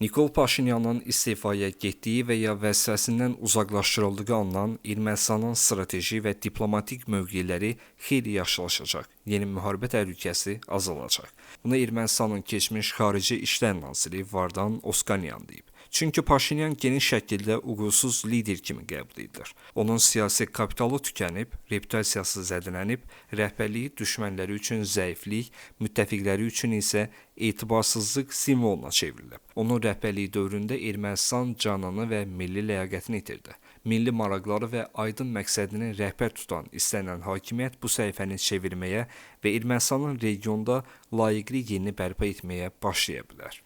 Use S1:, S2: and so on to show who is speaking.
S1: Nikol Paşinyanın istifaya getdiyi və ya vəzifəsindən uzaqlaşdırıldığı andan Ermənistanın strateji və diplomatik mövqeləri xeyli yaxşılaşacaq. Yeni müharibə təhlükəsi azalacaq. Bunu Ermənistanın keçmiş Xarici İşlər naziri Vardan Oskanyan deyib. Çünki Paşinyan geniş şəkildə uğursuz lider kimi qəbul edilir. Onun siyasi kapitalı tükənib, reputasiyası zədələnib, rəhbərliyi düşmənləri üçün zəiflik, müttəfiqləri üçün isə etibarsızlıq simvoluna çevrilib. Onun rəhbərliyi dövründə Ermənistan canını və milli ləyaqətini itirdi. Milli maraqları və aydın məqsədini rəhbər tutan istənilən hakimiyyət bu səhifəni çevirməyə və Ermənistanın regionda layiqli yerini bərpa etməyə başlaya bilər.